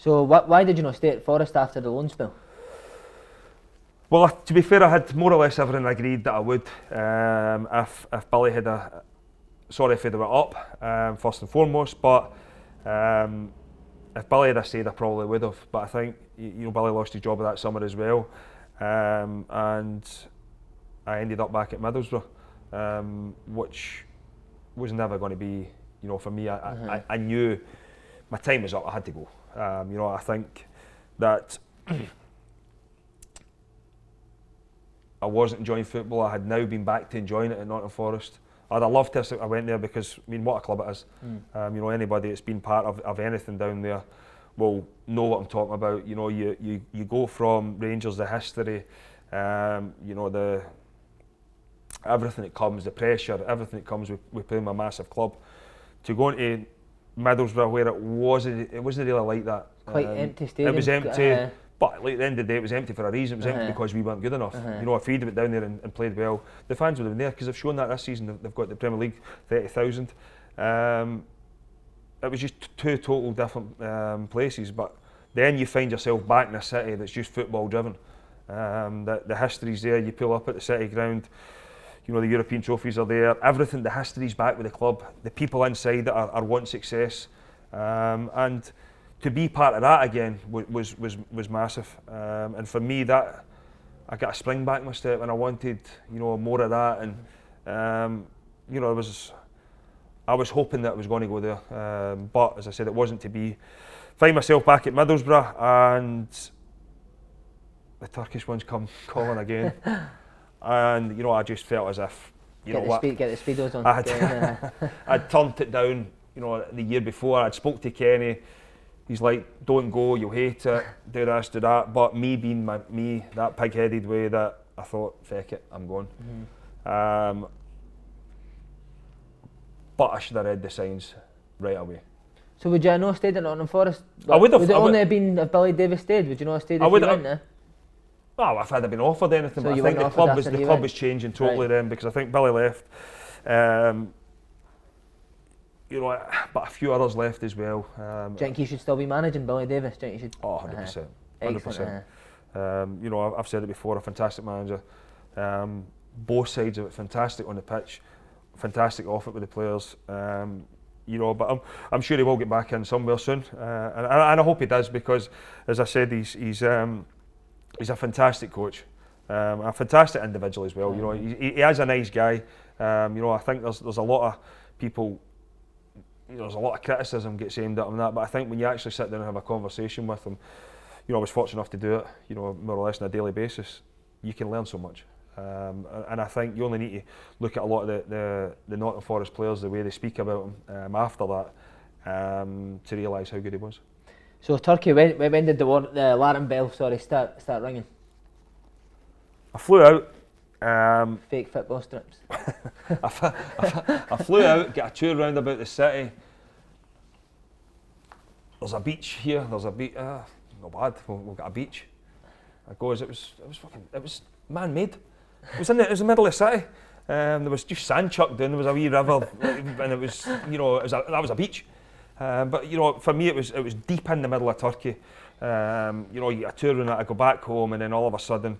So why did you not stay at Forest after the loan spell? Well, to be fair, I had more or less everything agreed that I would. If Billy had sorry if they were up, first and foremost, but if Billy had stayed, I probably would have. But I think Billy lost his job that summer as well, and I ended up back at Middlesbrough, which was never going to be, for me. I knew my time was up. I had to go. I think that I wasn't enjoying football. I had now been back to enjoying it at Nottingham Forest. I'd have loved to. I went there because what a club it is. Anybody that's been part of anything down there will know what I'm talking about. You go from Rangers, the history, the everything that comes, the pressure, everything that comes with playing a massive club, to go into Middlesbrough where it wasn't really like that. Quite empty stadium. It was empty. But at the end of the day, it was empty for a reason. It was empty because we weren't good enough. If we'd have been down there and played well, the fans would have been there because they've shown that this season. They've got the Premier League 30,000. It was just two total different places. But then you find yourself back in a city that's just football driven. The history's there. You pull up at the City ground. The European trophies are there. Everything, the history's back with the club. The people inside that are wanting success, and to be part of that again was massive, and for me that I got a spring back in my step, and I wanted more of that, and I was hoping that it was going to go there, but as I said, it wasn't to be. Find myself back at Middlesbrough, and the Turkish ones come calling again, and I just felt as if get the speedos on. I'd turned it down, the year before. I'd spoke to Kenny. He's like, don't go, you'll hate it, do this, do that. But me being me, that pig-headed way, that I thought, feck it, I'm going. But I should have read the signs right away. So would you have not stayed at Nottingham Forest? I would have. Would it only have been if Billy Davis stayed? Would you not have stayed if you went there? Well, if I'd have been offered anything, So but I think the club was changing totally then, because I think Billy left. But a few others left as well. Do you think you should still be managing Billy Davis? Do you think you should? 100%. 100%. I've said it before, a fantastic manager. Both sides of it, fantastic on the pitch, fantastic off it with the players. But I'm sure he will get back in somewhere soon, and I hope he does, because, as I said, he's a fantastic coach, a fantastic individual as well. He is a nice guy. I think there's a lot of people. There's a lot of criticism gets aimed at him, that, but I think when you actually sit down and have a conversation with him, I was fortunate enough to do it, more or less on a daily basis. You can learn so much, and I think you only need to look at a lot of the Nottingham Forest players, the way they speak about him after that, to realise how good he was. So Turkey, when did the alarm bell start ringing? I flew out. Fake football strips. I flew out, get a tour round about the city. There's a beach here. There's a beach. Not bad. We've got a beach. I goes. It was man-made. It was in the middle of the city. There was just sand chucked in. There was a wee river, and it was that was a beach. But for me, it was deep in the middle of Turkey. You get a tour round that. I go back home, and then all of a sudden,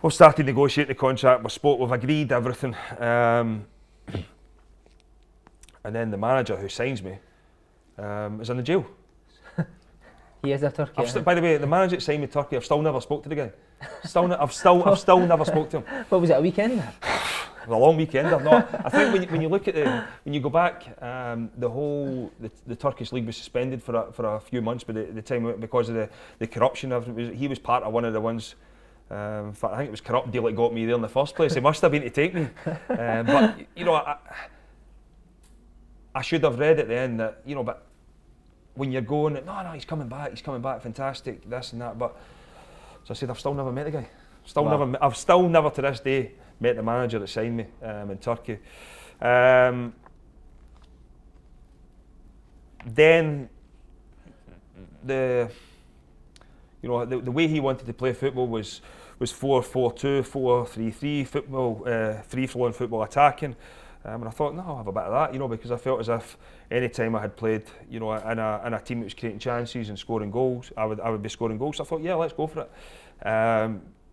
we've started negotiating the contract. We've agreed everything, and then the manager who signs me is in the jail. He is a Turkey. By the way, the manager that signed me Turkey, I've still never spoke to the guy. I've still never spoke to him. What was it, a weekend? It was a long weekend. I think when you look at when you go back, the Turkish league was suspended for a few months by the time, because of the corruption. He was part of one of the ones. In fact, I think it was corrupt deal that got me there in the first place. He must have been to take me. But I should have read at the end that but when you're going, no, he's coming back, fantastic, this and that. But as I said, I've still never met the guy. I've still never to this day met the manager that signed me in Turkey. Then the way he wanted to play football was 4-4-2, 4-3-3 football, free flowing football, attacking. And I thought, no, I'll have a bit of that, because I felt as if any time I had played, in a team that was creating chances and scoring goals, I would be scoring goals. So I thought, yeah, let's go for it.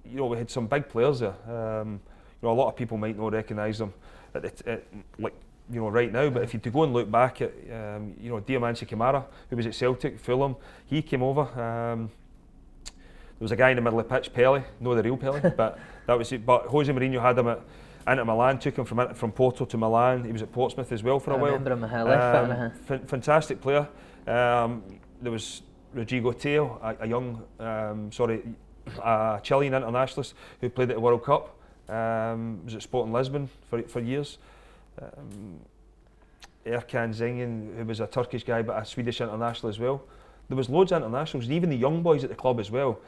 We had some big players there. A lot of people might not recognise them right now, but if you to go and look back at, Diamansi Kamara, who was at Celtic, Fulham, he came over. There was a guy in the middle of the pitch, Pelé, no the real Pelé, but that was it. But Jose Mourinho had him at Inter Milan, took him from Porto to Milan. He was at Portsmouth as well for a while. I remember him, left foot. Fantastic player. There was Rodrigo Teo, a young, a Chilean internationalist who played at the World Cup. Was at Sporting Lisbon for years. Erkan Zengin, who was a Turkish guy but a Swedish international as well. There was loads of internationals, even the young boys at the club as well,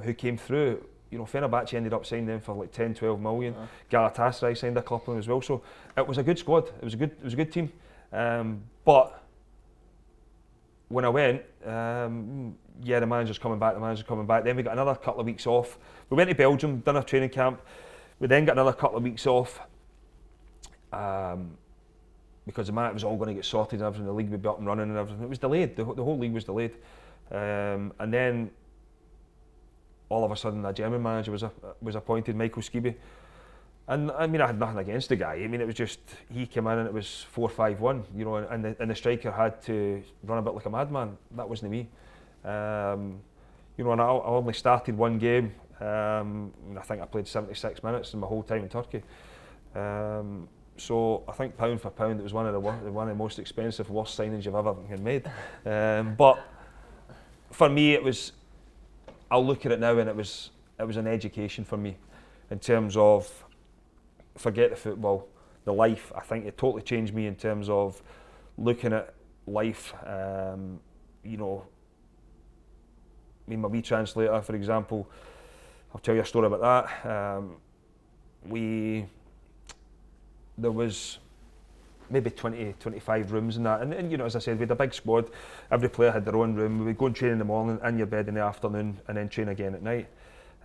who came through. Fenerbahce ended up signing them for like 10, 12 million. Galatasaray signed a couple of them as well. So it was a good squad. It was a good team. But when I went, the manager's coming back. Then we got another couple of weeks off. We went to Belgium, done a training camp. We then got another couple of weeks off because the it was all going to get sorted and everything. The league would be up and running and everything. It was delayed. The whole league was delayed. And then all of a sudden, a German manager was appointed, Michael Skibbe. And I mean, I had nothing against the guy. I mean, it was just he came in and it was 4-5-1, and the striker had to run a bit like a madman. That wasn't me. And I only started one game. I think I played 76 minutes in my whole time in Turkey. So I think pound for pound, it was one of the most expensive, worst signings you've ever made. But for me, it was. I'll look at it now, and it was an education for me, in terms of forget the football, the life. I think it totally changed me in terms of looking at life. My wee translator, for example, I'll tell you a story about that. There was maybe 20, 25 rooms in that, and as I said, we had a big squad. Every player had their own room. We would go and train in the morning, in your bed in the afternoon, and then train again at night.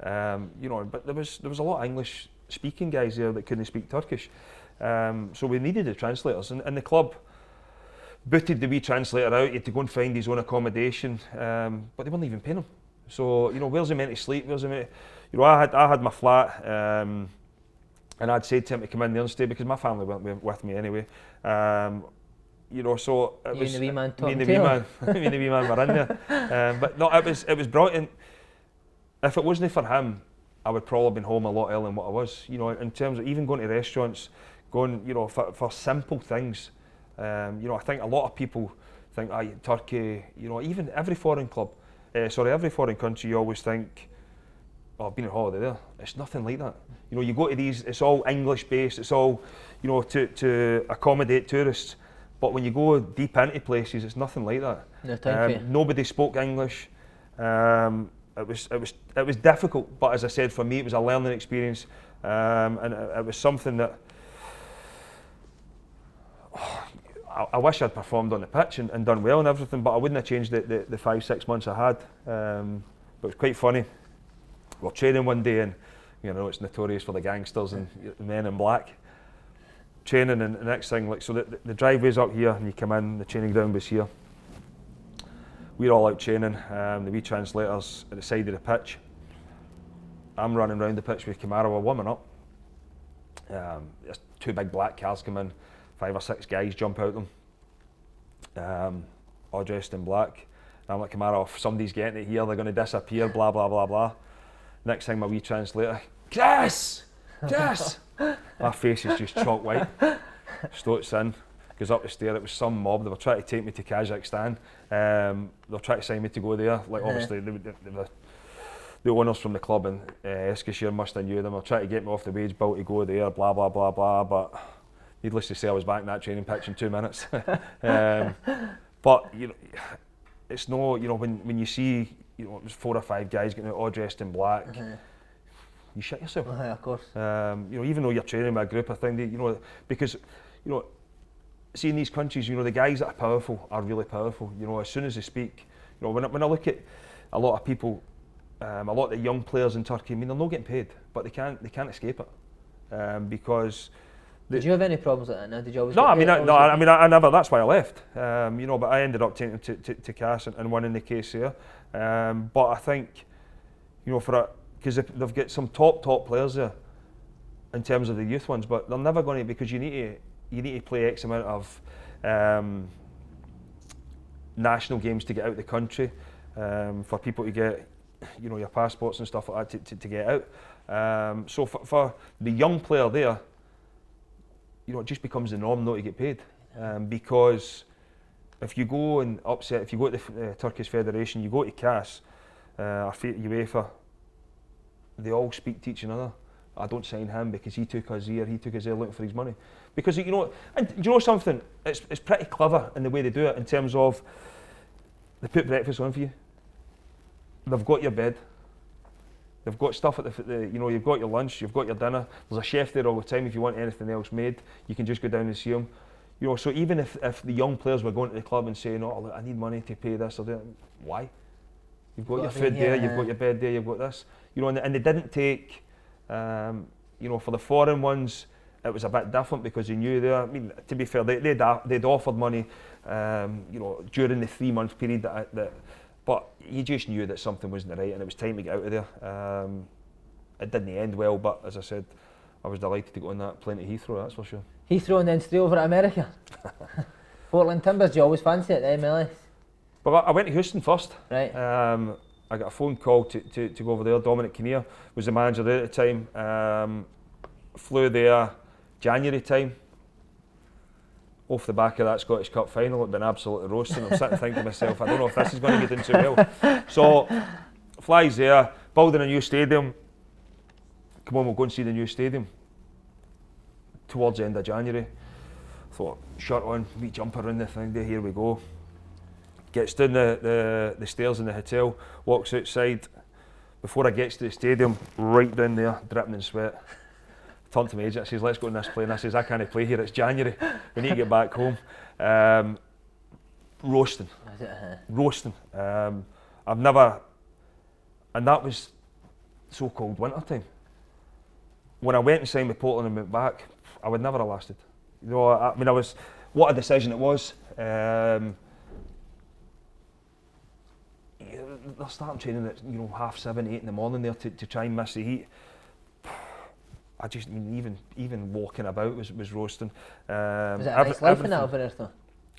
But there was a lot of English speaking guys there that couldn't speak Turkish, so we needed the translators, and the club booted the wee translator out. He had to go and find his own accommodation, but they weren't even paying him. So where's he meant to sleep? Where's he meant to, I had my flat. And I'd said to him to come in there and stay because my family went with me anyway. So it was me and the wee man were in there. But no, it was brilliant. If it wasn't for him, I would probably have been home a lot earlier than what I was. In terms of even going to restaurants, going for simple things. I think a lot of people think, Turkey. Even every foreign country, you always think, oh, I've been on holiday there. It's nothing like that. You go to these, it's all English based, it's all, to accommodate tourists. But when you go deep into places, it's nothing like that. No time for you. Nobody spoke English. It was difficult, but as I said, for me, it was a learning experience, and it was something that I wish I'd performed on the pitch and done well and everything, but I wouldn't have changed the 5-6 months I had. But it was quite funny. We're training one day, and it's notorious for the gangsters and the men in black. Training, and the next thing, so the driveway's up here, and you come in, the training ground was here. We're all out training, the wee translators at the side of the pitch. I'm running around the pitch with Kamara, we're warming up. There's 2 big black cars come in, 5 or 6 guys jump out them, all dressed in black. And I'm like, Kamara, if somebody's getting it here, they're going to disappear, blah, blah, blah, blah. Next thing, my wee translator, Kris! My face is just chalk white. Stoats in, goes up the stair. It was some mob. They were trying to take me to Kazakhstan. They were trying to sign me to go there. Like obviously, the owners from the club in Eskişehir must have knew them. They were trying to get me off the wage bill to go there. Blah blah blah blah. But needless to say, I was back in that training pitch in 2 minutes. But it's no. When you see. It was 4 or 5 guys getting out all dressed in black. You shit yourself. Of course. Even though you're training with a group of things, because see in these countries, the guys that are powerful are really powerful. As soon as they speak, when I look at a lot of people, a lot of the young players in Turkey, I mean, they're not getting paid, but they can't escape it, because Did you have any problems like that? No, did you always? No, get I mean, paid? I never. That's why I left. You know, but I ended up taking to Cass and winning the case there. But I think, you know, because they've got some top players there in terms of the youth ones, but they're never going to, because you need to play X amount of national games to get out of the country, for people to get, you know, your passports and stuff like that to get out. So for the young player there, you know, it just becomes the norm not to get paid, because if you go and upset, if you go to the Turkish Federation, you go to CAS, or UEFA, they all speak to each other. I don't sign him because he took us here, he took us there looking for his money. Because, you know, and you know something, it's pretty clever in the way they do it, in terms of they put breakfast on for you, they've got your bed, they've got stuff at the you know, you've got your lunch, you've got your dinner, there's a chef there all the time. If you want anything else made, you can just go down and see him. You know, so even if the young players were going to the club and saying, oh, look, I need money to pay this or that, why? You've got your food there, you've got your bed there, you've got this. You know, and they didn't take, you know, for the foreign ones, it was a bit different because they knew I mean, to be fair, they'd offered money, you know, during the 3-month period but you just knew that something wasn't right and it was time to get out of there. It didn't end well, but as I said, I was delighted to go on that plane to Heathrow, that's for sure. Heathrow and then straight over to America. Portland Timbers, do you always fancy it, the MLS? Well, I went to Houston first. Right. I got a phone call to go over there. Dominic Kinnear was the manager there at the time. Flew there January time. Off the back of that Scottish Cup final, it'd been absolutely roasting. I'm sitting thinking to myself, I don't know if this is going to get into well. So, flies there, building a new stadium. Come on, we'll go and see the new stadium. Towards the end of January. Thought, shirt on, wee jumper around the thing there, here we go. Gets down the stairs in the hotel, walks outside. Before I gets to the stadium, right down there, dripping in sweat. Turned to my agent, I says, let's go on this plane. I says, I can't play here, it's January. We need to get back home. Roasting. Roasting. I've never, and that was so-called winter time. When I went and signed with Portland and went back, I would never have lasted. You know, I mean, what a decision it was. They're starting training at, you know, 7:30, 8 in the morning there to try and miss the heat. I just, I mean, even walking about was roasting. Was it a nice life in that over there though?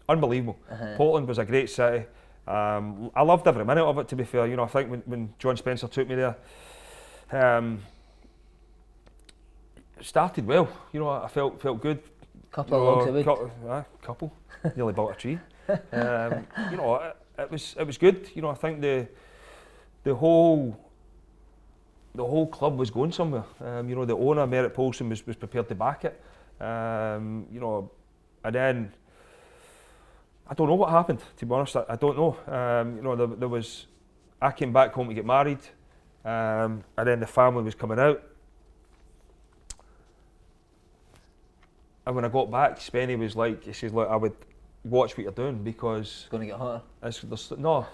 Unbelievable. Portland was a great city. I loved every minute of it, to be fair. You know, I think when John Spencer took me there, it started well. You know, I felt good. Couple of logs of wood. Couple. Nearly bought a tree. You know, it was good. You know, I think the whole club was going somewhere. You know, the owner, Merritt Paulson, was prepared to back it. You know, and then I don't know what happened. To be honest, I don't know. You know, there was. I came back home to get married, and then the family was coming out. And when I got back, Spenny was like, he says, look, I would watch what you're doing because it's going to get hotter. No,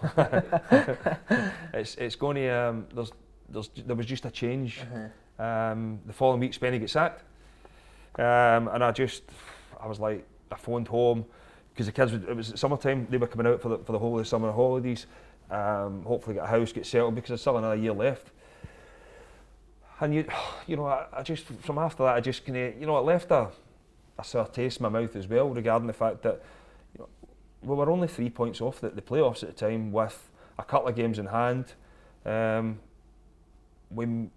it's going to. There was just a change. The following week, Spenny gets sacked, and I was like, I phoned home because the kids. It was summertime. They were coming out for the whole of the summer holidays. Hopefully, get a house, get settled because there's still another year left. And you know, I just from after that, I just kind of, you know, it left a sour taste in my mouth as well regarding the fact that, you know, we were only 3 points off the playoffs at the time with a couple of games in hand. We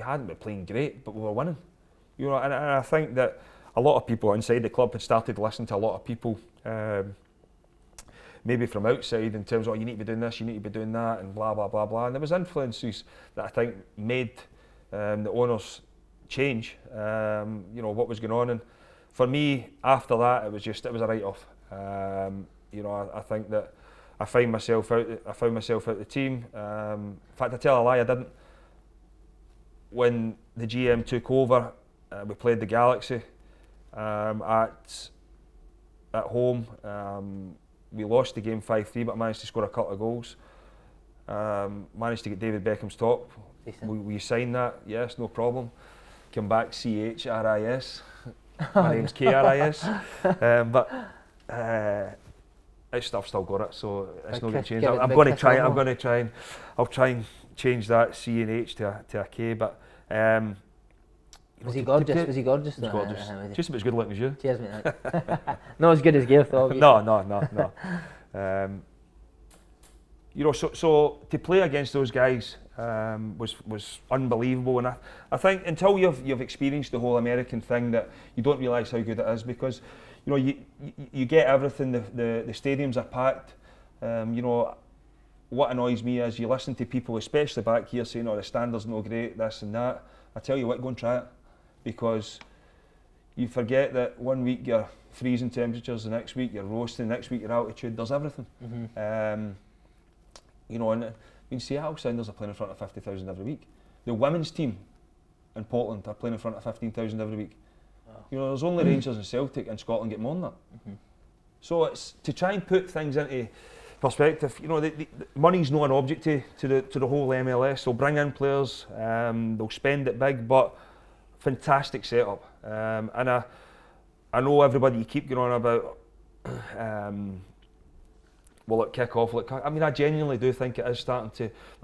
hadn't been playing great, but we were winning. You know, and I think that a lot of people inside the club had started to listen to a lot of people, maybe from outside, in terms of, oh, you need to be doing this, you need to be doing that, and blah blah blah blah. And there was influences that I think made the owners change. You know what was going on, and for me, after that, it was a write-off. You know, I think that I found myself out the team. In fact, I tell a lie, I didn't. When the GM took over, we played the Galaxy at home. We lost the game 5-3, but managed to score a couple of goals. Managed to get David Beckham's top. We signed that, yes, no problem. Came back, CHRIS. My name's KRIS. But I've still got it, so it's not going to change. I'm going to try. I'll try and change that C and H to a K. But was he gorgeous? Was he gorgeous? He was gorgeous. Just about as good looking as you. Cheers, mate. Not as good as Gareth, obviously. No. So to play against those guys was unbelievable, and I think until you've experienced the whole American thing, that you don't realise how good it is, because you get everything. The stadiums are packed. What annoys me is you listen to people, especially back here, saying, "Oh, the standard's no great, this and that." I tell you what, go and try it, because you forget that one week you're freezing temperatures, the next week you're roasting, the next week your altitude. There's everything. And in Seattle Sounders are playing in front of 50,000 every week. The women's team in Portland are playing in front of 15,000 every week. Wow. There's only Rangers and Celtic in Scotland get more than that. So it's to try and put things into perspective. The money's not an object to the whole MLS. They'll bring in players, they'll spend it big, but fantastic setup. And I know everybody keep going on about will it kick off? I genuinely do think it is they're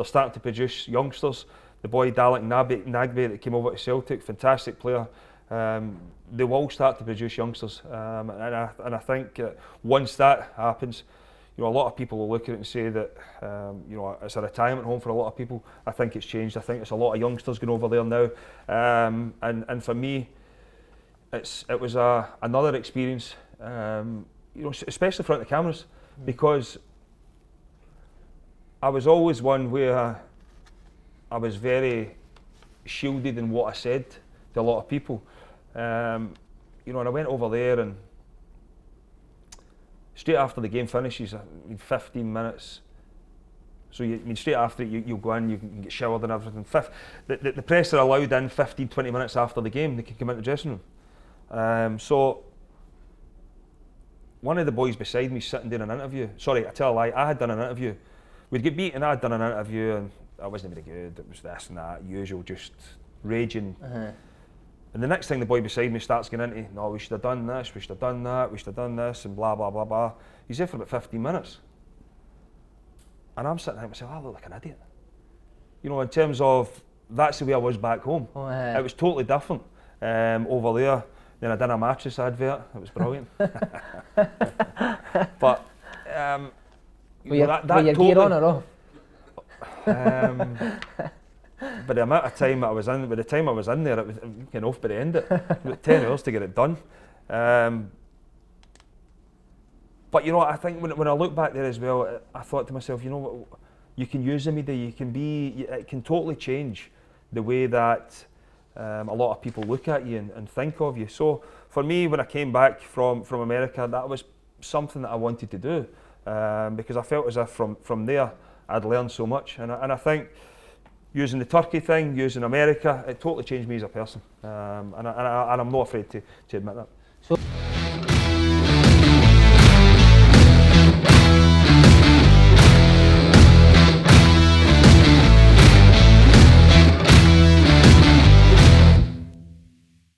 starting to produce youngsters. The boy Dalek Nagbe that came over to Celtic, fantastic player. They will start to produce youngsters, and I think once that happens, a lot of people will look at it and say that it's a retirement home for a lot of people. I think it's changed. I think it's a lot of youngsters going over there now, and for me, it was another experience, especially in front of the cameras, because I was always one where I was very shielded in what I said to a lot of people, and I went over there, and straight after the game finishes, 15 minutes. So straight after it, you'll go in, you can get showered and everything. The press are allowed in 15, 20 minutes after the game. They can come into the dressing room. So one of the boys beside me sitting doing an interview. Sorry, I tell a lie. I had done an interview. We'd get beaten. I had done an interview, and I wasn't very good. It was this and that, usual, just raging. And the next thing, the boy beside me starts getting into, no, we should have done this, we should have done that, we should have done this, and blah, blah, blah, blah. He's there for about 15 minutes. And I'm sitting there and myself, I look like an idiot. In terms of, that's the way I was back home. It was totally different over there. Then I done a mattress advert, it was brilliant. But, were your gear on or off? By the amount of time I was in, by the time I was in there, it was getting off by the end of it. About 10 hours to get it done. But I think when I look back there as well, I thought to myself, you can use the media, it can totally change the way that a lot of people look at you and think of you. So for me, when I came back from America, that was something that I wanted to do, because I felt as if from there I'd learned so much, and I think using the Turkey thing, using America, it totally changed me as a person, and I'm not afraid to admit that. So